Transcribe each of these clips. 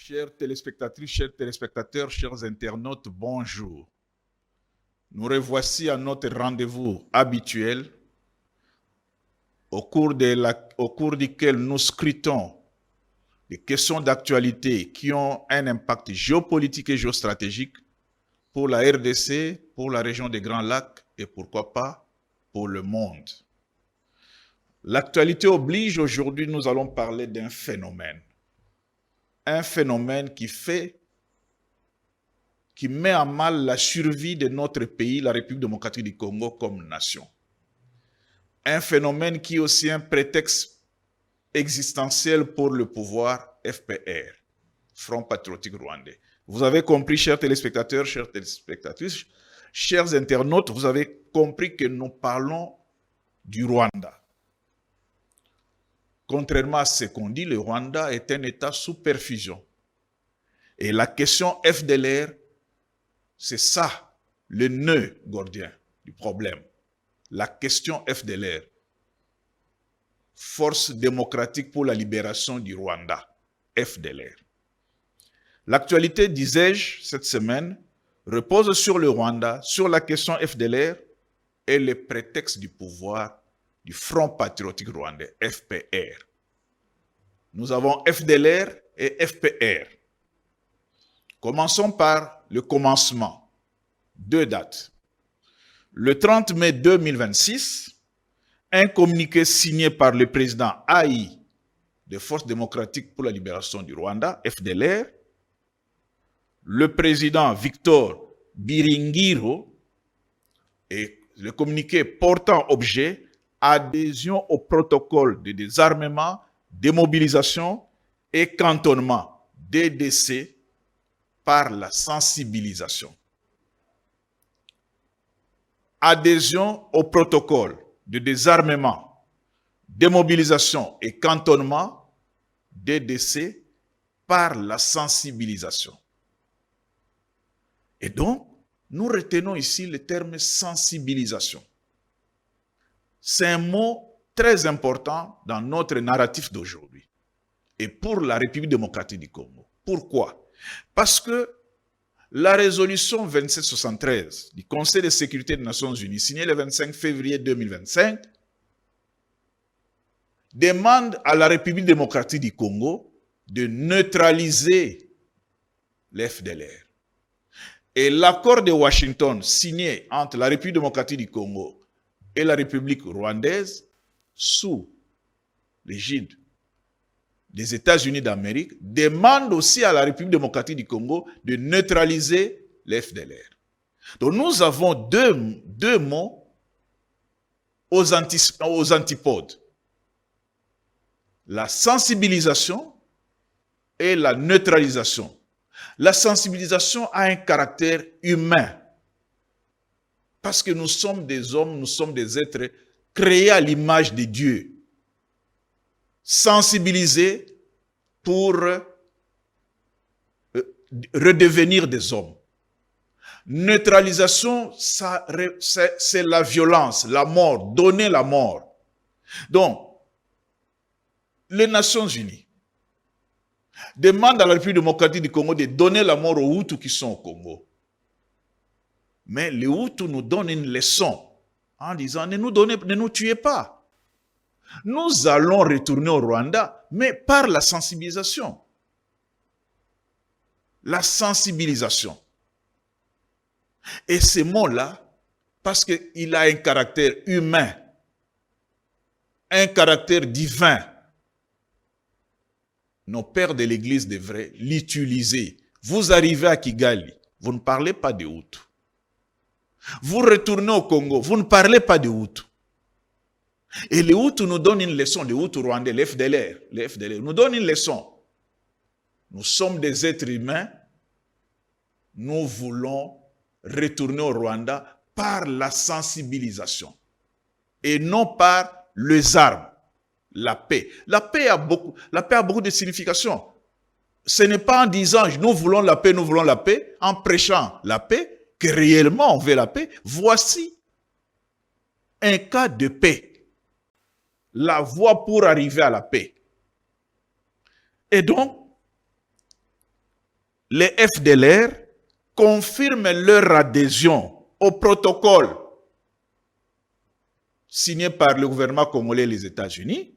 Chères téléspectatrices, chers téléspectateurs, chers internautes, bonjour. Nous revoici à notre rendez-vous habituel au cours duquel nous scrutons les questions d'actualité qui ont un impact géopolitique et géostratégique pour la RDC, pour la région des Grands Lacs et pourquoi pas pour le monde. L'actualité oblige, aujourd'hui nous allons parler d'un phénomène. Un phénomène qui met à mal la survie de notre pays, la République démocratique du Congo, comme nation. Un phénomène qui est aussi un prétexte existentiel pour le pouvoir FPR, Front Patriotique Rwandais. Vous avez compris, chers téléspectateurs, chères téléspectatrices, chers internautes, vous avez compris que nous parlons du Rwanda. Contrairement à ce qu'on dit, le Rwanda est un État sous perfusion. Et la question FDLR, c'est ça, le nœud gordien du problème. La question FDLR, Force démocratique pour la libération du Rwanda, FDLR. L'actualité, disais-je, cette semaine, repose sur le Rwanda, sur la question FDLR et les prétextes du pouvoir du Front Patriotique Rwandais, FPR. Nous avons FDLR et FPR. Commençons par le commencement. 2 dates. Le 30 mai 2026, un communiqué signé par le président AI de Force démocratique pour la libération du Rwanda, FDLR, le président Victor Biringiro, et le communiqué portant objet adhésion au protocole de désarmement, démobilisation et cantonnement DDC par la sensibilisation. Adhésion au protocole de désarmement, démobilisation et cantonnement DDC par la sensibilisation. Et donc, nous retenons ici le terme sensibilisation. C'est un mot très important dans notre narratif d'aujourd'hui et pour la République démocratique du Congo. Pourquoi? Parce que la résolution 2773 du Conseil de sécurité des Nations Unies, signée le 25 février 2025, demande à la République démocratique du Congo de neutraliser l'FDLR. Et l'accord de Washington signé entre la République démocratique du Congo et la République rwandaise sous l'égide des États-Unis d'Amérique demande aussi à la République démocratique du Congo de neutraliser l'FDLR. Donc nous avons deux mots aux antipodes. La sensibilisation et la neutralisation. La sensibilisation a un caractère humain. Parce que nous sommes des hommes, nous sommes des êtres créés à l'image de Dieu. Sensibilisés pour redevenir des hommes. Neutralisation, c'est la violence, la mort, donner la mort. Donc, les Nations Unies demandent à la République démocratique du Congo de donner la mort aux Hutus qui sont au Congo. Mais les Hutus nous donnent une leçon en disant ne nous tuez pas. Nous allons retourner au Rwanda, mais par la sensibilisation. La sensibilisation. Et ce mot-là, parce qu'il a un caractère humain, un caractère divin, nos pères de l'Église devraient l'utiliser. Vous arrivez à Kigali, vous ne parlez pas de Hutu. Vous retournez au Congo, vous ne parlez pas de Hutu. Et les Hutus nous donnent une leçon, les Hutus rwandais, les FDLR nous donnent une leçon. Nous sommes des êtres humains, nous voulons retourner au Rwanda par la sensibilisation et non par les armes, la paix. La paix a beaucoup de significations. Ce n'est pas en disant nous voulons la paix, en prêchant la paix, que réellement on veut la paix. Voici un cas de paix. La voie pour arriver à la paix. Et donc, les FDLR confirment leur adhésion au protocole signé par le gouvernement congolais et les États-Unis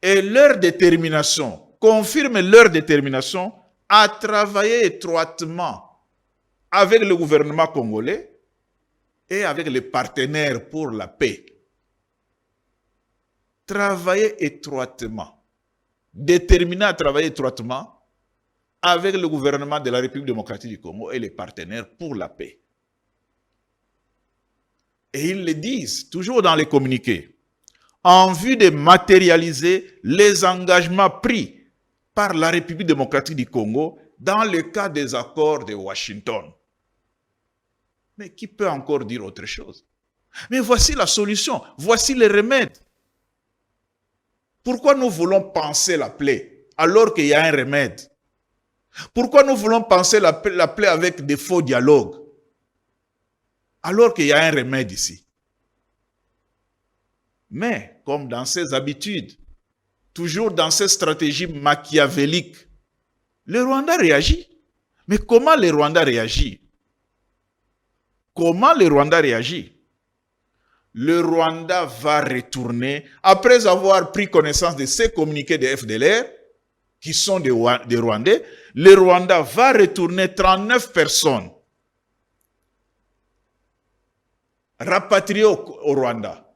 et leur détermination, confirment leur détermination à travailler étroitement avec le gouvernement congolais et avec les partenaires pour la paix. Travailler étroitement, déterminé à travailler étroitement avec le gouvernement de la République démocratique du Congo et les partenaires pour la paix. Et ils le disent toujours dans les communiqués, en vue de matérialiser les engagements pris par la République démocratique du Congo dans le cadre des accords de Washington. Mais qui peut encore dire autre chose? Mais voici la solution, voici les remèdes. Pourquoi nous voulons penser la plaie alors qu'il y a un remède? Pourquoi nous voulons penser la plaie avec des faux dialogues alors qu'il y a un remède ici? Mais, comme dans ses habitudes, toujours dans ses stratégies machiavéliques, le Rwanda réagit. Mais comment le Rwanda réagit? Comment le Rwanda réagit? Le Rwanda va retourner, après avoir pris connaissance de ces communiqués des FDLR, qui sont des Rwandais, le Rwanda va retourner 39 personnes rapatriées au Rwanda,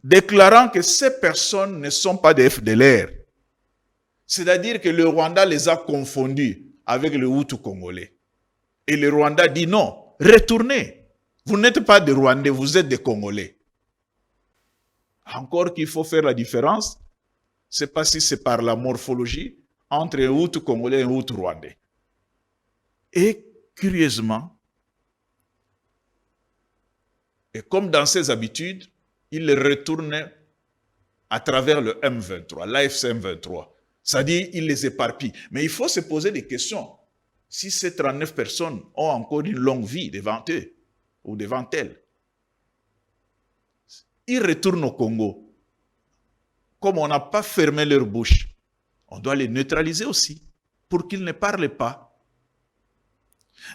déclarant que ces personnes ne sont pas des FDLR. C'est-à-dire que le Rwanda les a confondus avec le Hutu congolais. Et le Rwanda dit non, retournez. Vous n'êtes pas des Rwandais, vous êtes des Congolais. Encore qu'il faut faire la différence, je ne sais pas si c'est par la morphologie entre un Hutu congolais et un Hutu rwandais. Et curieusement, et comme dans ses habitudes, il retourne à travers le M23, l'AFC M23. C'est-à-dire, il les éparpille. Mais il faut se poser des questions. Si ces 39 personnes ont encore une longue vie devant eux, ou devant elles, ils retournent au Congo. Comme on n'a pas fermé leur bouche, on doit les neutraliser aussi, pour qu'ils ne parlent pas.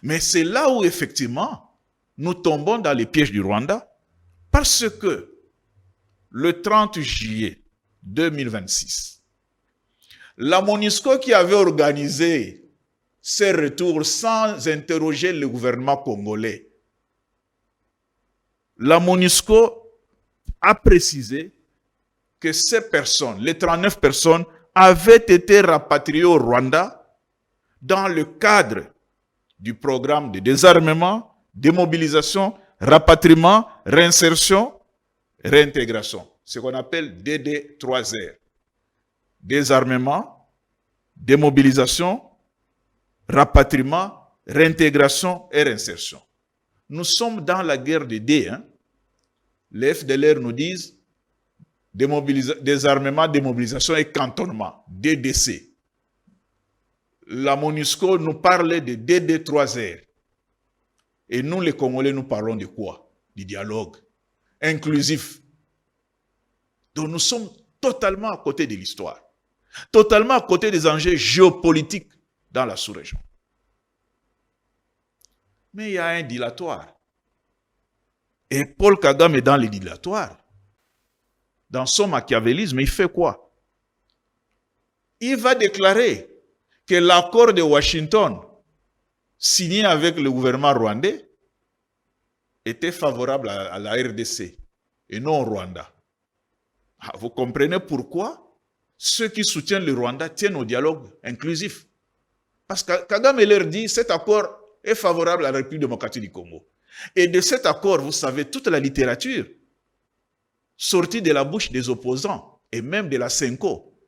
Mais c'est là où, effectivement, nous tombons dans les pièges du Rwanda, parce que le 30 juillet 2026, la MONUSCO qui avait organisé ces retours sans interroger le gouvernement congolais, la MONUSCO a précisé que ces personnes, les 39 personnes, avaient été rapatriées au Rwanda dans le cadre du programme de désarmement, démobilisation, rapatriement, réinsertion, réintégration. Ce qu'on appelle DD3R. Désarmement, démobilisation, rapatriement, réintégration et réinsertion. Nous sommes dans la guerre des D. Les FDLR nous disent désarmement, démobilisation et cantonnement, DDC. La MONUSCO nous parle de DD3R. Et nous, les Congolais, nous parlons de quoi? Du dialogue inclusif. Donc nous sommes totalement à côté de l'histoire, totalement à côté des enjeux géopolitiques dans la sous-région. Mais il y a un dilatoire. Et Paul Kagame est dans le dilatoire. Dans son machiavélisme, il fait quoi? Il va déclarer que l'accord de Washington, signé avec le gouvernement rwandais, était favorable à la RDC et non au Rwanda. Vous comprenez pourquoi ceux qui soutiennent le Rwanda tiennent au dialogue inclusif? Parce que Kagame leur dit cet accord est favorable à la République démocratique du Congo. Et de cet accord, vous savez, toute la littérature sortie de la bouche des opposants et même de la Senko,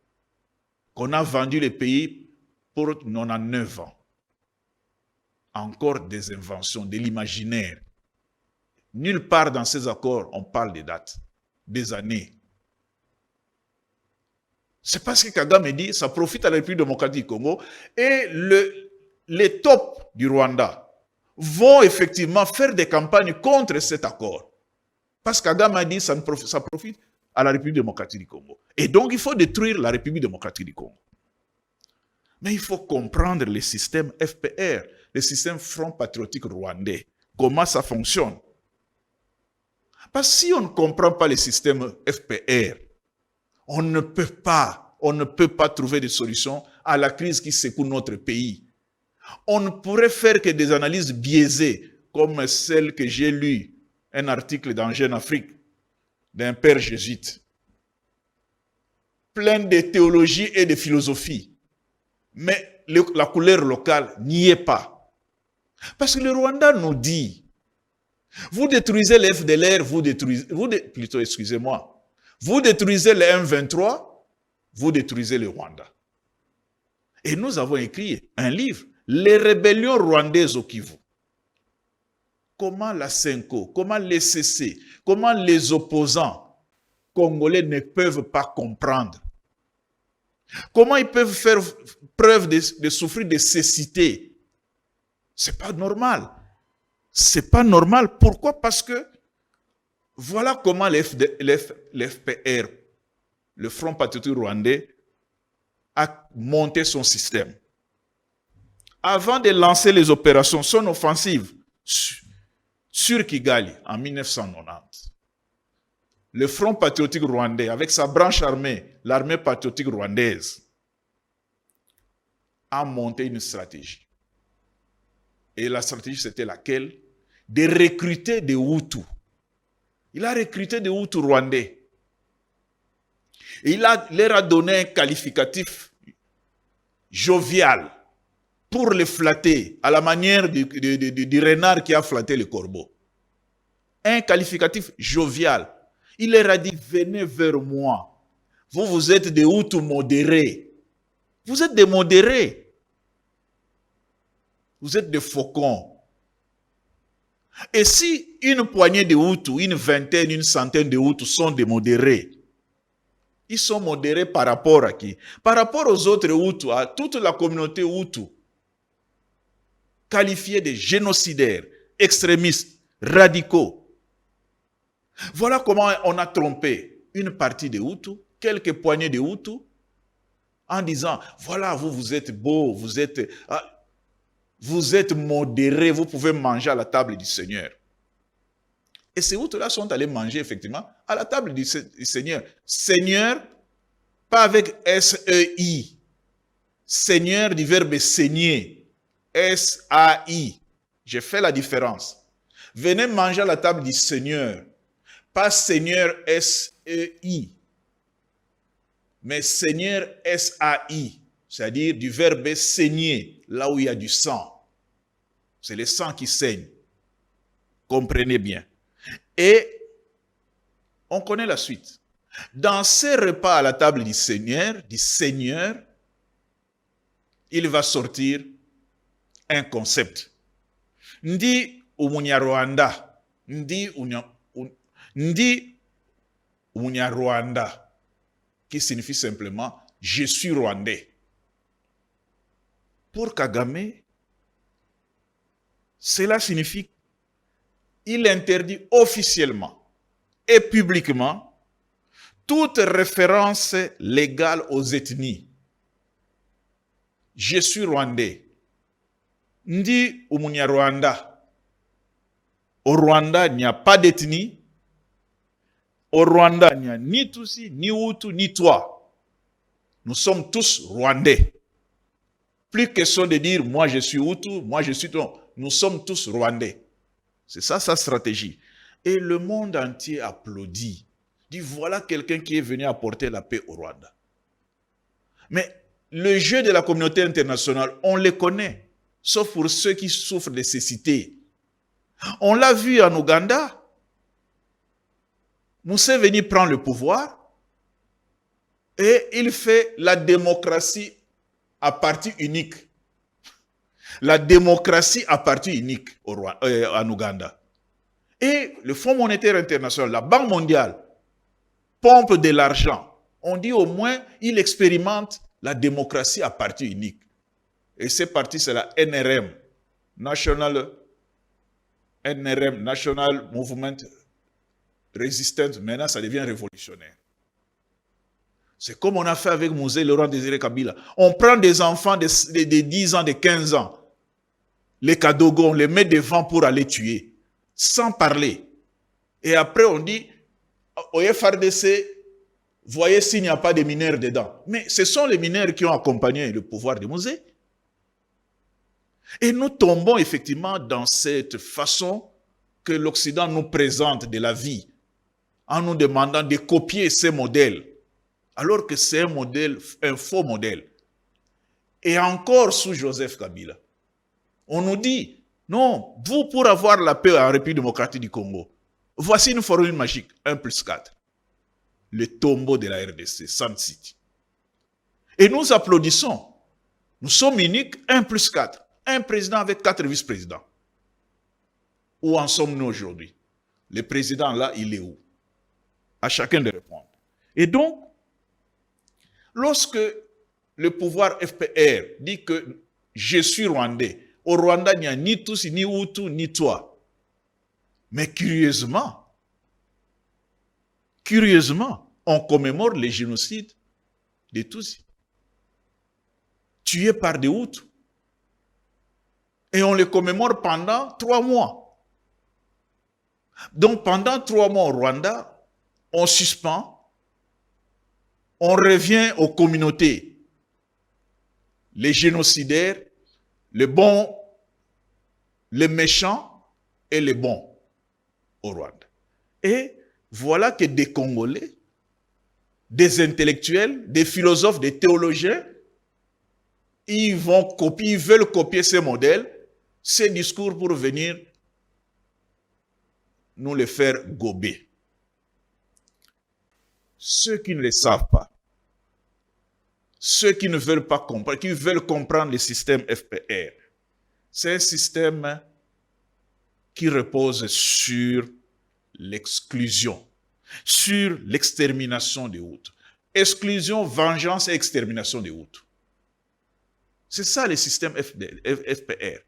qu'on a vendu le pays pour 99 ans. Encore des inventions, de l'imaginaire. Nulle part dans ces accords, on parle des dates, des années. C'est parce que Kagame dit, ça profite à la République démocratique du Congo et les tops du Rwanda vont effectivement faire des campagnes contre cet accord. Parce que Kagame a dit, ça profite à la République démocratique du Congo. Et donc, il faut détruire la République démocratique du Congo. Mais il faut comprendre le système FPR, le système Front Patriotique Rwandais. Comment ça fonctionne? Parce que si on ne comprend pas le système FPR, on ne peut pas trouver de solution à la crise qui secoue notre pays. On ne pourrait faire que des analyses biaisées, comme celle que j'ai lue, un article dans Jeune Afrique, d'un père jésuite, plein de théologie et de philosophie. Mais la couleur locale n'y est pas. Parce que le Rwanda nous dit, vous détruisez les FDLR, vous détruisez le M23, vous détruisez le Rwanda. Et nous avons écrit un livre, Les rébellions rwandaises au Kivu. Comment la Senko, comment les CC, comment les opposants congolais ne peuvent pas comprendre. Comment ils peuvent faire preuve de souffrir de cécité. C'est pas normal. C'est pas normal. Pourquoi? Parce que voilà comment l'FPR, le Front Patriotique Rwandais, a monté son système. Avant de lancer les opérations, son offensive sur Kigali en 1990, le Front Patriotique Rwandais, avec sa branche armée, l'armée patriotique rwandaise, a monté une stratégie. Et la stratégie, c'était laquelle? De recruter des Hutus. Il a recruté des Hutus rwandais. Et il leur a donné un qualificatif jovial pour les flatter, à la manière du renard qui a flatté le corbeau. Un qualificatif jovial. Il leur a dit, venez vers moi. Vous êtes des Hutus modérés. Vous êtes des modérés. Vous êtes des faucons. Et si une poignée de Hutus, une vingtaine, une centaine de Hutus sont des modérés, ils sont modérés par rapport à qui? Par rapport aux autres Hutus, à toute la communauté Hutu, qualifiée de génocidaires, extrémistes, radicaux. Voilà comment on a trompé une partie des Hutus, quelques poignées de Hutus, en disant, voilà, vous êtes beaux, vous êtes modérés, vous pouvez manger à la table du Seigneur. Et ces Hutus-là sont allés manger, effectivement, à la table du Seigneur. Seigneur, pas avec S-E-I. Seigneur du verbe saigner. S-A-I. J'ai fait la différence. Venez manger à la table du Seigneur. Pas Seigneur S-E-I. Mais Seigneur S-A-I. C'est-à-dire du verbe saigner, là où il y a du sang. C'est le sang qui saigne. Comprenez bien. Et on connaît la suite. Dans ces repas à la table du Seigneur, il va sortir un concept. Ndi Umunyarwanda. Ndi Umunyarwanda. Qui signifie simplement je suis rwandais. Pour Kagame, cela signifie il interdit officiellement et publiquement toute référence légale aux ethnies. Je suis rwandais. Ndi Umunyarwanda. Au Rwanda, il n'y a pas d'ethnie. Au Rwanda, il n'y a ni Tutsi, ni Hutu, ni toi. Nous sommes tous rwandais. Plus question de dire moi je suis Hutu, moi je suis toi. Nous sommes tous rwandais. C'est ça sa stratégie. Et le monde entier applaudit. Dit voilà quelqu'un qui est venu apporter la paix au Rwanda. Mais le jeu de la communauté internationale, on les connaît. Sauf pour ceux qui souffrent de cécité. On l'a vu en Ouganda. Museveni prend le pouvoir et il fait la démocratie à parti unique. La démocratie à parti unique en Ouganda. Et le Fonds monétaire international, la Banque mondiale, pompe de l'argent. On dit au moins, il expérimente la démocratie à parti unique. Et ce parti, c'est la NRM, National Movement Resistance. Maintenant, ça devient révolutionnaire. C'est comme on a fait avec Mosé Laurent Désiré Kabila. On prend des enfants de 10 ans, de 15 ans, les Kadogos, on les met devant pour aller tuer, sans parler. Et après, on dit, au FRDC, voyez s'il n'y a pas de mineurs dedans. Mais ce sont les mineurs qui ont accompagné le pouvoir de Mosé. Et nous tombons effectivement dans cette façon que l'Occident nous présente de la vie, en nous demandant de copier ces modèles, alors que c'est un faux modèle. Et encore sous Joseph Kabila, on nous dit, non, vous pour avoir la paix en République démocratique du Congo, voici une formule magique, 1+4. Le tombeau de la RDC, Sun City. Et nous applaudissons. Nous sommes uniques, 1+4. Un président avec 4 vice-présidents. Où en sommes-nous aujourd'hui? Le président là, il est où? À chacun de répondre. Et donc, lorsque le pouvoir FPR dit que je suis rwandais, au Rwanda, il n'y a ni Tutsi, ni Hutu, ni toi. Mais curieusement, on commémore les génocides des Tutsis, tués par des Hutus. Et on les commémore pendant 3 mois. Donc pendant 3 mois au Rwanda, on suspend, on revient aux communautés, les génocidaires, les bons, les méchants et les bons au Rwanda. Et voilà que des Congolais, des intellectuels, des philosophes, des théologiens, ils veulent copier ces modèles, ces discours pour venir nous les faire gober. Ceux qui ne le savent pas, ceux qui ne veulent pas comprendre, qui veulent comprendre le système FPR, c'est un système qui repose sur l'exclusion, sur l'extermination des Hutus. Exclusion, vengeance et extermination des Hutus. C'est ça le système FPR.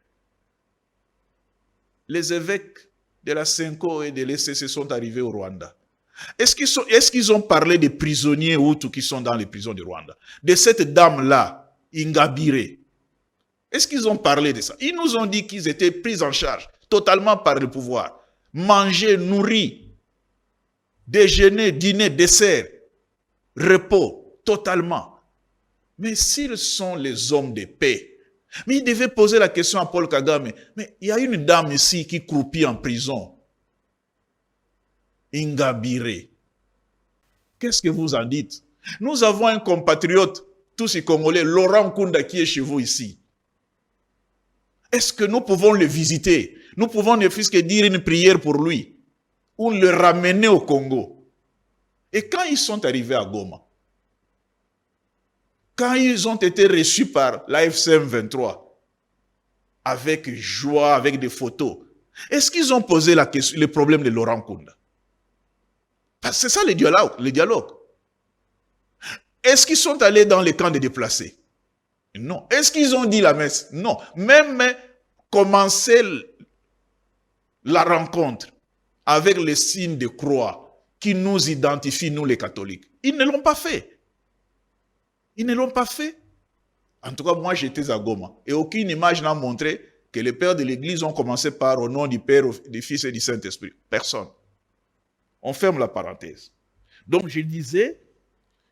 Les évêques de la Senko et de l'ECC sont arrivés au Rwanda. Est-ce qu'ils ont parlé des prisonniers Hutus qui sont dans les prisons du Rwanda? De cette dame-là, Ingabire. Est-ce qu'ils ont parlé de ça? Ils nous ont dit qu'ils étaient pris en charge totalement par le pouvoir. Manger, nourrir, déjeuner, dîner, dessert, repos, totalement. Mais s'ils sont les hommes de paix, mais il devait poser la question à Paul Kagame, mais il y a une dame ici qui croupit en prison. Ingabire. Qu'est-ce que vous en dites? Nous avons un compatriote, tous ces Congolais, Laurent Nkunda, qui est chez vous ici. Est-ce que nous pouvons le visiter? Nous pouvons ne fût-ce que dire une prière pour lui, ou le ramener au Congo. Et quand ils sont arrivés à Goma, quand ils ont été reçus par l'AFCM 23, avec joie, avec des photos, est-ce qu'ils ont posé la question, le problème de Laurent Nkunda? Parce que c'est ça le dialogue. Est-ce qu'ils sont allés dans les camps de déplacés? Non. Est-ce qu'ils ont dit la messe? Non. Même commencer la rencontre avec les signes de croix qui nous identifient, nous les catholiques, ils ne l'ont pas fait. Ils ne l'ont pas fait. En tout cas, moi, j'étais à Goma. Et aucune image n'a montré que les pères de l'Église ont commencé par au nom du Père, du Fils et du Saint-Esprit. Personne. On ferme la parenthèse. Donc, je disais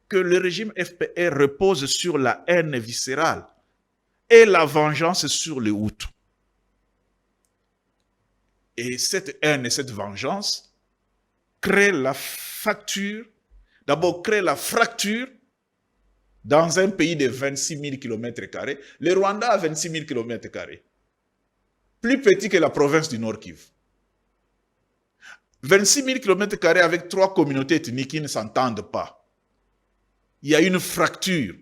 que le régime FPR repose sur la haine viscérale et la vengeance sur les Hutus. Et cette haine et cette vengeance créent la fracture, d'abord créent la fracture dans un pays de 26 000 km². Le Rwanda a 26 000 km². Plus petit que la province du Nord Kivu. 26 000 km² avec 3 communautés ethniques qui ne s'entendent pas. Il y a une fracture.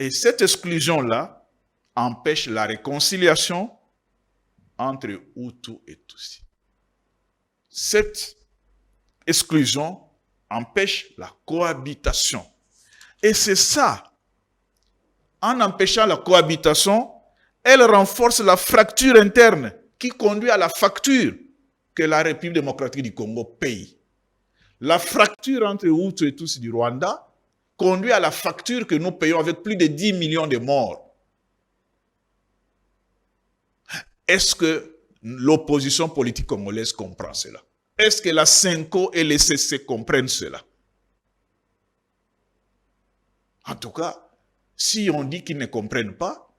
Et cette exclusion-là empêche la réconciliation entre Hutus et Tutsis. Cette exclusion empêche la cohabitation. Et c'est ça. En empêchant la cohabitation, elle renforce la fracture interne qui conduit à la facture que la République démocratique du Congo paye. La fracture entre Hutus et Tutsis du Rwanda conduit à la facture que nous payons avec plus de 10 millions de morts. Est-ce que l'opposition politique congolaise comprend cela? Est-ce que la CENCO et les CC comprennent cela? En tout cas, si on dit qu'ils ne comprennent pas,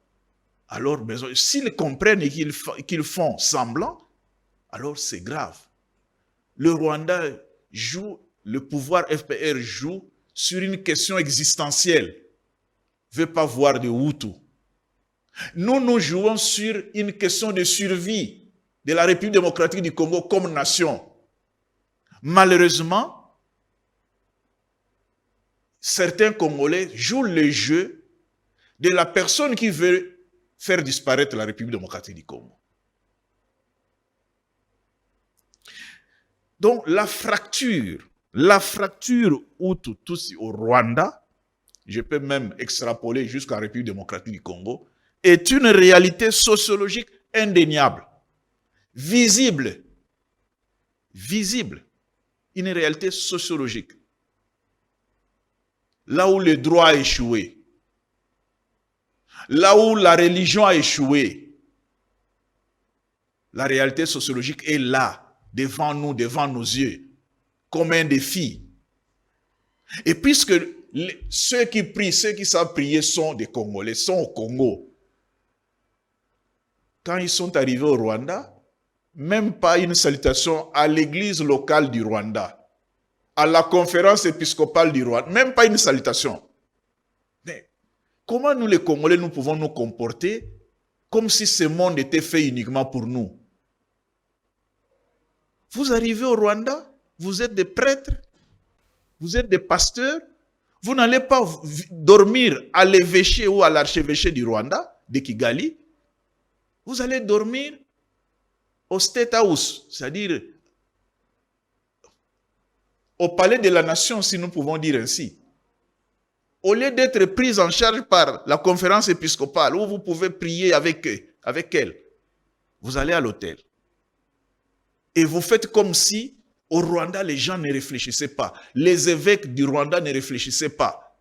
alors s'ils comprennent et qu'ils font semblant, alors c'est grave. Le Rwanda joue, le pouvoir FPR joue sur une question existentielle. Ne veut pas voir de Hutus. Nous jouons sur une question de survie de la République démocratique du Congo comme nation. Malheureusement, certains Congolais jouent le jeu de la personne qui veut faire disparaître la République démocratique du Congo. Donc la fracture Hutu-Tutsi au Rwanda, je peux même extrapoler jusqu'à la République démocratique du Congo, est une réalité sociologique indéniable, visible, une réalité sociologique. Là où le droit a échoué, là où la religion a échoué, la réalité sociologique est là, devant nous, devant nos yeux, comme un défi. Et puisque ceux qui prient, ceux qui savent prier sont des Congolais, sont au Congo, quand ils sont arrivés au Rwanda, même pas une salutation à l'église locale du Rwanda, à la conférence épiscopale du Rwanda, même pas une salutation. Mais comment nous les Congolais, nous pouvons nous comporter comme si ce monde était fait uniquement pour nous? Vous arrivez au Rwanda, vous êtes des prêtres, vous êtes des pasteurs, vous n'allez pas dormir à l'évêché ou à l'archevêché du Rwanda, de Kigali, vous allez dormir au State House, c'est-à-dire au palais de la nation, si nous pouvons dire ainsi. Au lieu d'être pris en charge par la conférence épiscopale, où vous pouvez prier avec elle, vous allez à l'hôtel. Et vous faites comme si au Rwanda, les gens ne réfléchissaient pas. Les évêques du Rwanda ne réfléchissaient pas.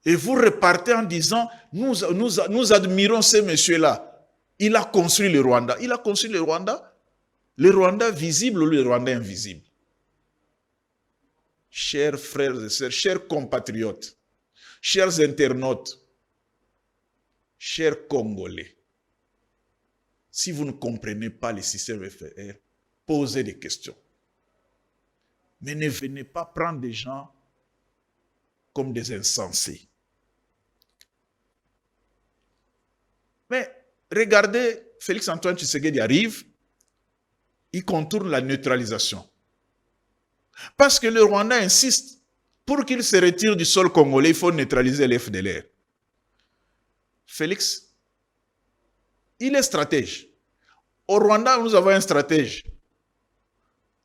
Et vous repartez en disant, nous admirons ce monsieur-là. Il a construit le Rwanda. Il a construit le Rwanda visible ou le Rwanda invisible. Chers frères et sœurs, chers compatriotes, chers internautes, chers Congolais, si vous ne comprenez pas le système FPR, posez des questions. Mais ne venez pas prendre des gens comme des insensés. Mais regardez, Félix-Antoine Tshisekedi arrive, il contourne la neutralisation. Parce que le Rwanda insiste, pour qu'il se retire du sol congolais, il faut neutraliser les FDLR. Félix, il est stratège. Au Rwanda, nous avons un stratège.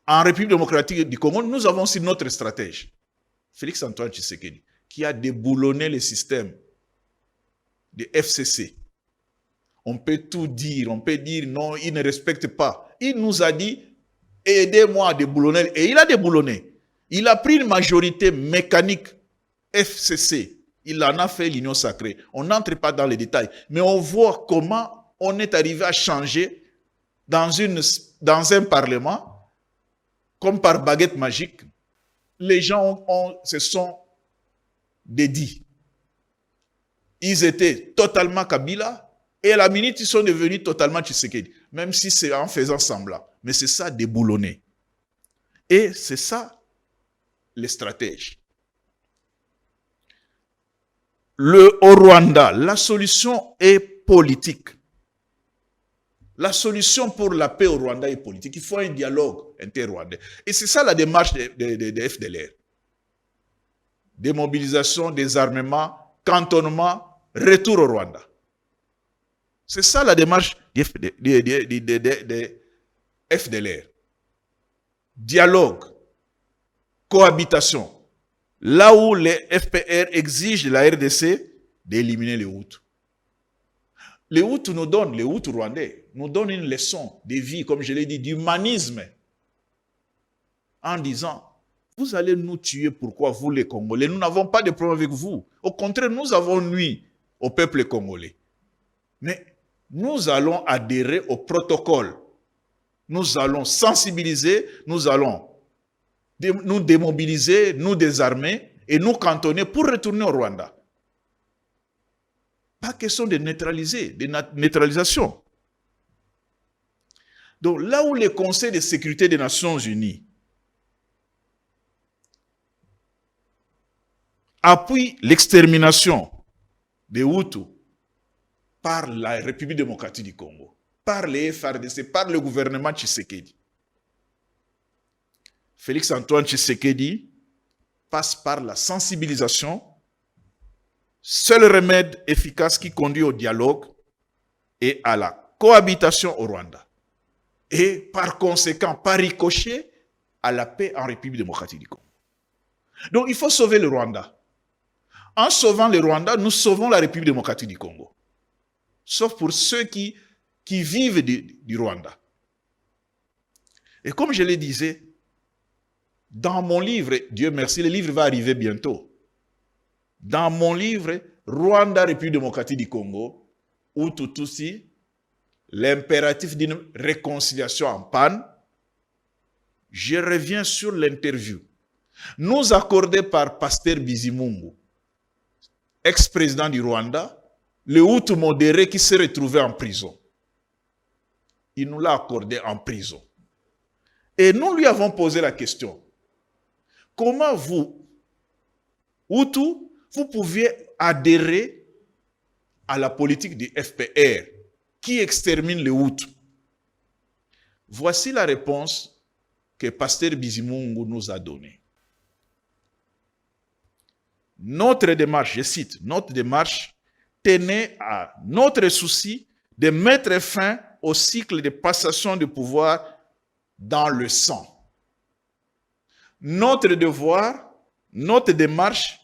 En République démocratique du Congo, nous avons aussi notre stratège. Félix-Antoine Tshisekedi, qui a déboulonné le système de FCC. On peut tout dire, on peut dire non, il ne respecte pas. Il nous a dit, aidez-moi à déboulonner. Et il a déboulonné. Il a pris une majorité mécanique FCC. Il en a fait l'union sacrée. On n'entre pas dans les détails. Mais on voit comment on est arrivé à changer dans un parlement, comme par baguette magique. Les gens se sont dédits. Ils étaient totalement Kabila. Et à la minute, ils sont devenus totalement Tshisekedi. Même si c'est en faisant semblant. Mais c'est ça, déboulonner. Et c'est ça, les stratèges. Au Rwanda, la solution est politique. La solution pour la paix au Rwanda est politique. Il faut un dialogue inter-rwandais. Et c'est ça la démarche de FDLR. Démobilisation, désarmement, cantonnement, retour au Rwanda. C'est ça la démarche de FDLR. Dialogue, cohabitation. Là où les FPR exigent de la RDC d'éliminer les Hutus. Les Hutus nous donnent, les Hutus rwandais, nous donnent une leçon de vie, comme je l'ai dit, d'humanisme. En disant, Vous allez nous tuer, pourquoi vous les Congolais? Nous n'avons pas de problème avec vous. Au contraire, nous avons nui au peuple congolais. Mais nous allons adhérer au protocole. Nous allons sensibiliser, nous allons nous démobiliser, nous désarmer et nous cantonner pour retourner au Rwanda. Pas question de neutraliser, de neutralisation. Donc là où le Conseil de sécurité des Nations Unies appuie l'extermination des Hutus par la République démocratique du Congo, par les FARDC, par le gouvernement Tshisekedi. Félix-Antoine Tshisekedi passe par la sensibilisation, seul remède efficace qui conduit au dialogue et à la cohabitation au Rwanda. Et par conséquent, par ricochet, à la paix en République démocratique du Congo. Donc il faut sauver le Rwanda. En sauvant le Rwanda, nous sauvons la République démocratique du Congo. Sauf pour ceux qui vivent du Rwanda. Et comme je le disais, dans mon livre, Dieu merci, le livre va arriver bientôt. Dans mon livre, Rwanda, République démocratique du Congo, Hutu Tutsi, l'impératif d'une réconciliation en panne, je reviens sur l'interview nous accordée par Pasteur Bizimungu, ex-président du Rwanda, le Hutu modéré qui s'est retrouvé en prison. Il nous l'a accordé en prison. Et nous lui avons posé la question. Comment vous, Hutu, vous pouviez adhérer à la politique du FPR qui extermine les Hutus? Voici la réponse que Pasteur Bizimungu nous a donnée. Notre démarche, je cite, notre démarche tenait à notre souci de mettre fin au cycle de passation de pouvoir dans le sang. Notre devoir, notre démarche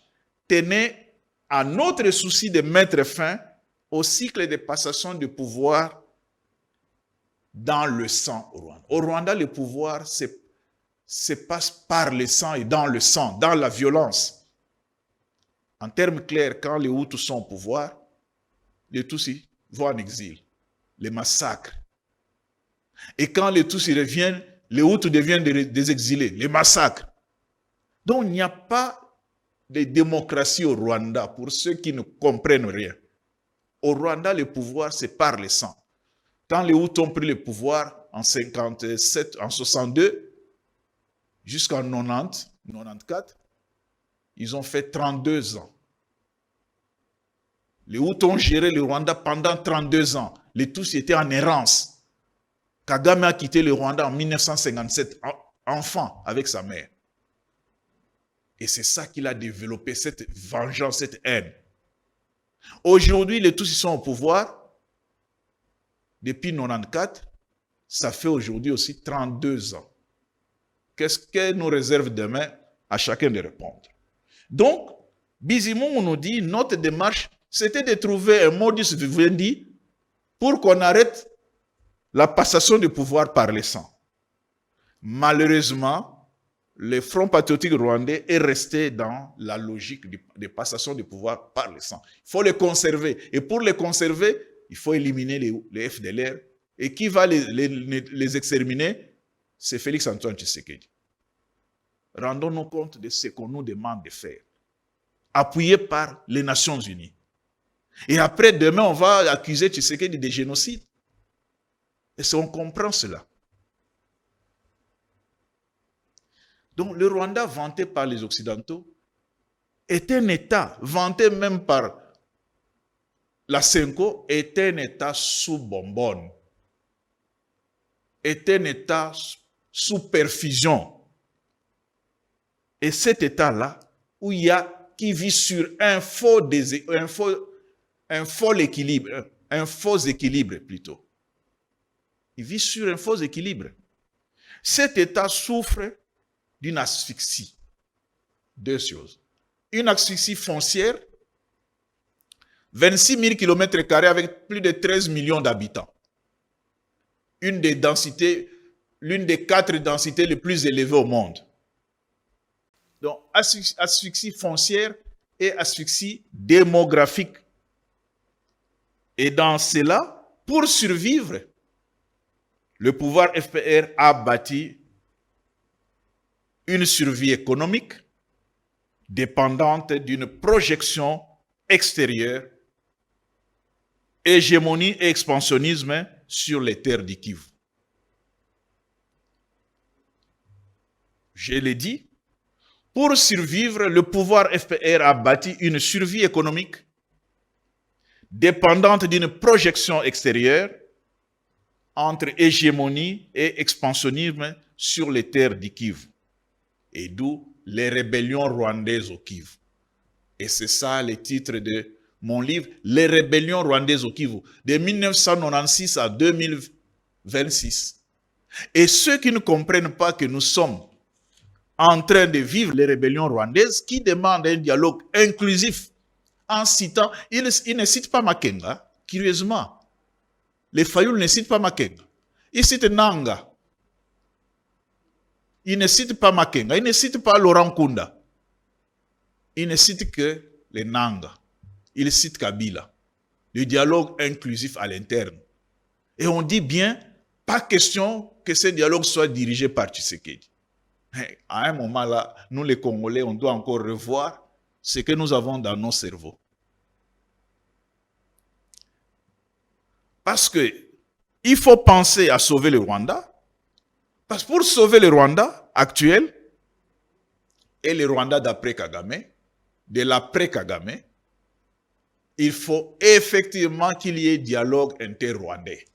tenait à notre souci de mettre fin au cycle de passation de pouvoir dans le sang au Rwanda. Au Rwanda, le pouvoir se passe par le sang et dans le sang, dans la violence. En termes clairs, quand les Hutus sont au pouvoir, les Tutsis vont en exil, les massacres. Et quand les Tutsis reviennent, les Hutus deviennent des exilés, les massacres. Donc il n'y a pas de démocratie au Rwanda pour ceux qui ne comprennent rien. Au Rwanda, le pouvoir, c'est par le sang. Quand les Hutus ont pris le pouvoir en 57, en 62, jusqu'en 90, 94, ils ont fait 32 ans. Les Hutus ont géré le Rwanda pendant 32 ans. Les Tutsis étaient en errance. Kagame a quitté le Rwanda en 1957, enfant, avec sa mère. Et c'est ça qu'il a développé, cette vengeance, cette haine. Aujourd'hui, les Tutsis sont au pouvoir. Depuis 1994, ça fait aujourd'hui aussi 32 ans. Qu'est-ce qu'elle nous réserve demain? À chacun de répondre. Donc, Bizimungu nous dit, notre démarche, c'était de trouver un modus vivendi pour qu'on arrête la passation du pouvoir par le sang. Malheureusement, le Front patriotique rwandais est resté dans la logique de passation du pouvoir par le sang. Il faut les conserver. Et pour les conserver, il faut éliminer les FDLR. Et qui va les exterminer? C'est Félix-Antoine Tshisekedi. Rendons-nous compte de ce qu'on nous demande de faire. Appuyé par les Nations Unies. Et après, demain, on va accuser Tshisekedi de génocide. Et si on comprend cela. Donc, le Rwanda, vanté par les Occidentaux, est un État, vanté même par la CENCO, est un État sous bonbonne. Est un État sous perfusion. Et cet État-là, où il y a qui vit sur un faux équilibre plutôt. Il vit sur un faux équilibre. Cet État souffre d'une asphyxie. Deux choses. Une asphyxie foncière, 26 000 km² avec plus de 13 millions d'habitants. L'une des 4 densités les plus élevées au monde. Donc, asphyxie foncière et asphyxie démographique. Et dans cela, pour survivre, le pouvoir FPR a bâti une survie économique dépendante d'une projection extérieure, hégémonie et expansionnisme sur les terres du Kivu. Je l'ai dit, pour survivre, le pouvoir FPR a bâti une survie économique dépendante d'une projection extérieure entre hégémonie et expansionnisme sur les terres du Kivu. Et d'où les rébellions rwandaises au Kivu. Et c'est ça le titre de mon livre, Les rébellions rwandaises au Kivu, de 1996 à 2026. Et ceux qui ne comprennent pas que nous sommes en train de vivre les rébellions rwandaises, qui demandent un dialogue inclusif, en citant, ils ne citent pas Makenga, curieusement. Les Fayoul ne citent pas Makenga. Ils citent Nanga. Ils ne citent pas Makenga. Ils ne citent pas Laurent Kunda. Ils ne citent que les Nanga. Ils citent Kabila. Le dialogue inclusif à l'interne. Et on dit bien, pas question que ce dialogue soit dirigé par Tshisekedi. Mais à un moment là, nous les Congolais, on doit encore revoir ce que nous avons dans nos cerveaux. Parce que il faut penser à sauver le Rwanda. Parce que pour sauver le Rwanda actuel et le Rwanda d'après Kagame, de l'après-Kagame, il faut effectivement qu'il y ait dialogue inter-rwandais.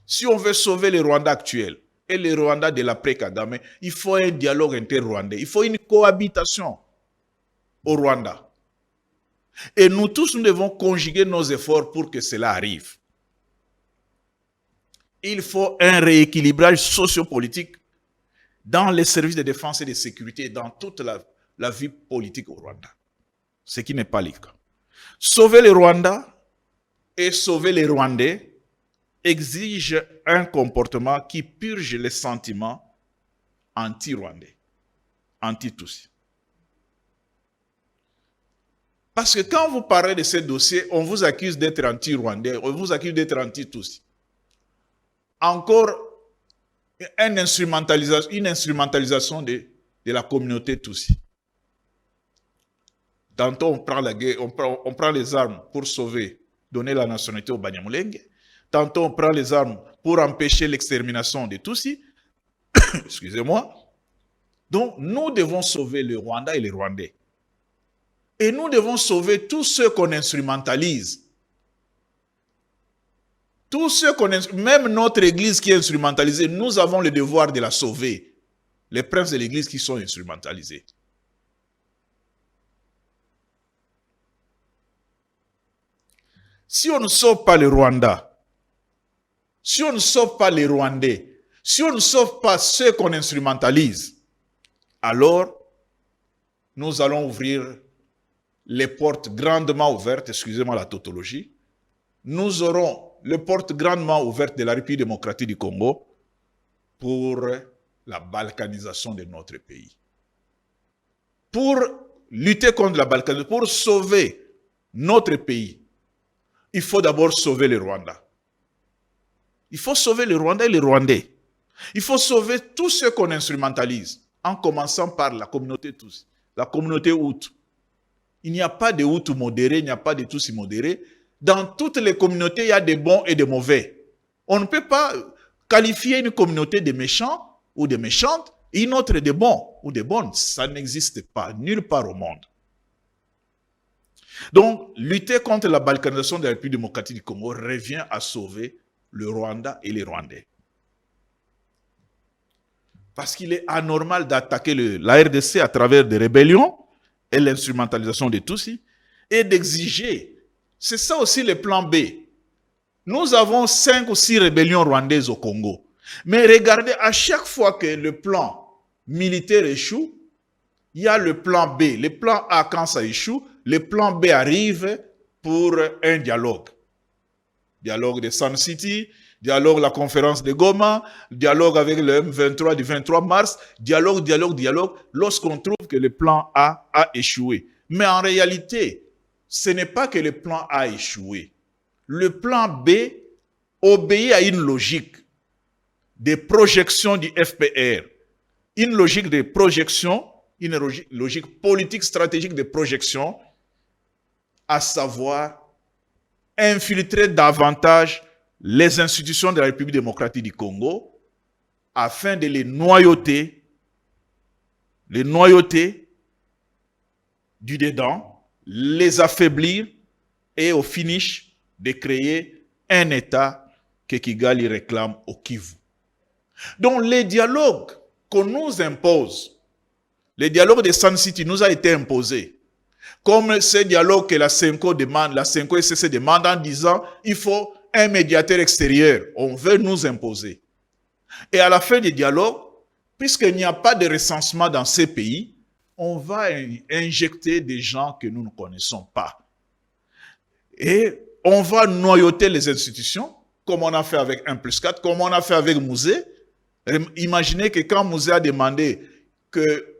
Si on veut sauver le Rwanda actuel et le Rwanda de l'après-Kagame, il faut un dialogue inter-rwandais. Il faut une cohabitation au Rwanda. Et nous tous, nous devons conjuguer nos efforts pour que cela arrive. Il faut un rééquilibrage sociopolitique dans les services de défense et de sécurité, dans toute la vie politique au Rwanda. Ce qui n'est pas le cas. Sauver le Rwanda et sauver les Rwandais exige un comportement qui purge les sentiments anti-rwandais, anti-Tutsi. Parce que quand vous parlez de ce dossier, on vous accuse d'être anti-rwandais, on vous accuse d'être anti-Tutsi. Encore une instrumentalisation de la communauté Tutsi. Tantôt on prend la guerre, on prend les armes pour sauver, donner la nationalité aux Banyamulenge. Tantôt on prend les armes pour empêcher l'extermination des Tutsis. Excusez-moi. Donc nous devons sauver le Rwanda et les Rwandais. Et nous devons sauver tous ceux qu'on instrumentalise. Tous ceux qu'on instrumentalise, même notre église qui est instrumentalisée, nous avons le devoir de la sauver. Les princes de l'église qui sont instrumentalisés. Si on ne sauve pas le Rwanda, si on ne sauve pas les Rwandais, si on ne sauve pas ceux qu'on instrumentalise, alors nous allons ouvrir les portes grandement ouvertes, excusez-moi la tautologie, nous aurons les portes grandement ouvertes de la République démocratique du Congo pour la balkanisation de notre pays. Pour lutter contre la balkanisation, pour sauver notre pays, il faut d'abord sauver le Rwanda. Il faut sauver le Rwanda et les Rwandais. Il faut sauver tous ceux qu'on instrumentalise, en commençant par la communauté Tutsi, la communauté Hutu. Il n'y a pas de Hutu modérés, il n'y a pas de Tutsi modérés. Dans toutes les communautés, il y a des bons et des mauvais. On ne peut pas qualifier une communauté de méchants ou de méchantes et une autre de bons ou de bonnes. Ça n'existe pas, nulle part au monde. Donc, lutter contre la balkanisation de la République démocratique du Congo revient à sauver le Rwanda et les Rwandais. Parce qu'il est anormal d'attaquer la RDC à travers des rébellions et l'instrumentalisation de Tutsis et d'exiger. C'est ça aussi le plan B. Nous avons 5 ou 6 rébellions rwandaises au Congo. Mais regardez, à chaque fois que le plan militaire échoue, il y a le plan B. Le plan A, quand ça échoue, le plan B arrive pour un dialogue. Dialogue de Sun City, dialogue la conférence de Goma, dialogue avec le M23 du 23 mars, dialogue, lorsqu'on trouve que le plan A a échoué. Mais en réalité, ce n'est pas que le plan A a échoué. Le plan B obéit à une logique de projection du FPR, une logique de projection, une logique politique stratégique de projection, à savoir infiltrer davantage les institutions de la République démocratique du Congo afin de les noyauter du dedans, les affaiblir et au finish de créer un État que Kigali réclame au Kivu. Donc les dialogues qu'on nous impose, le dialogue de Sun City nous a été imposé, comme ce dialogue que la CENCO demande, la CENCO SCC demande en disant il faut un médiateur extérieur, on veut nous imposer. Et à la fin du dialogue, puisqu'il n'y a pas de recensement dans ces pays, on va injecter des gens que nous ne connaissons pas. Et on va noyauter les institutions, comme on a fait avec 1+4, comme on a fait avec Mouzé. Imaginez que quand Mouzé a demandé que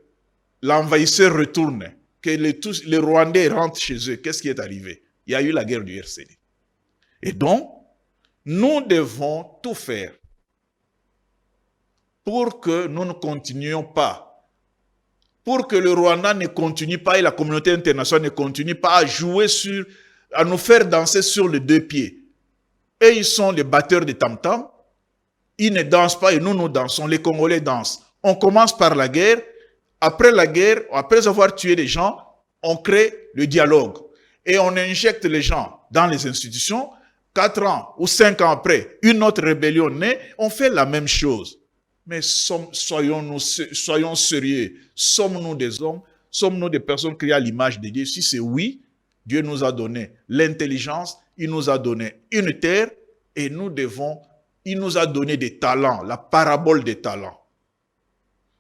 l'envahisseur retourne, que les Rwandais rentrent chez eux, qu'est-ce qui est arrivé? Il y a eu la guerre du RCD. Et donc, nous devons tout faire pour que nous ne continuions pas, pour que le Rwanda ne continue pas et la communauté internationale ne continue pas à jouer à nous faire danser sur les deux pieds. Et ils sont les batteurs de tam-tam, ils ne dansent pas et nous dansons, les Congolais dansent. On commence par la guerre, après la guerre, après avoir tué des gens, on crée le dialogue et on injecte les gens dans les institutions. 4 ans ou 5 ans après, une autre rébellion naît, on fait la même chose. Mais soyons sérieux. Sommes-nous des hommes? Sommes-nous des personnes créées à l'image de Dieu? Si c'est oui, Dieu nous a donné l'intelligence, il nous a donné une terre et il nous a donné des talents, la parabole des talents.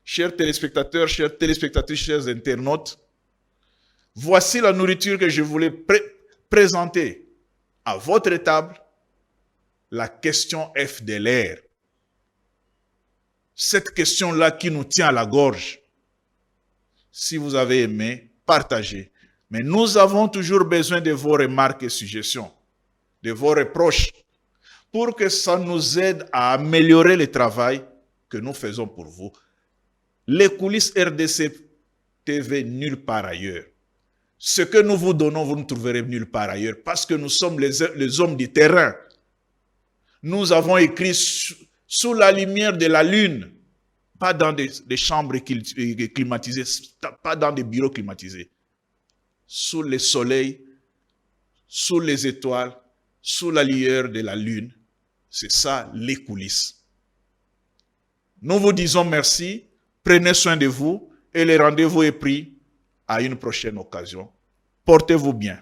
Chers téléspectateurs, chères téléspectatrices, chers internautes, voici la nourriture que je voulais présenter à votre table, la question FDLR. Cette question-là qui nous tient à la gorge. Si vous avez aimé, partagez. Mais nous avons toujours besoin de vos remarques et suggestions, de vos reproches, pour que ça nous aide à améliorer le travail que nous faisons pour vous. Les coulisses RDC TV nulle part ailleurs. Ce que nous vous donnons, vous ne trouverez nulle part ailleurs parce que nous sommes les hommes du terrain. Nous avons écrit sous la lumière de la lune, pas dans des chambres climatisées, pas dans des bureaux climatisés. Sous le soleil, sous les étoiles, sous la lueur de la lune. C'est ça les coulisses. Nous vous disons merci, prenez soin de vous et le rendez-vous est pris à une prochaine occasion. Portez-vous bien.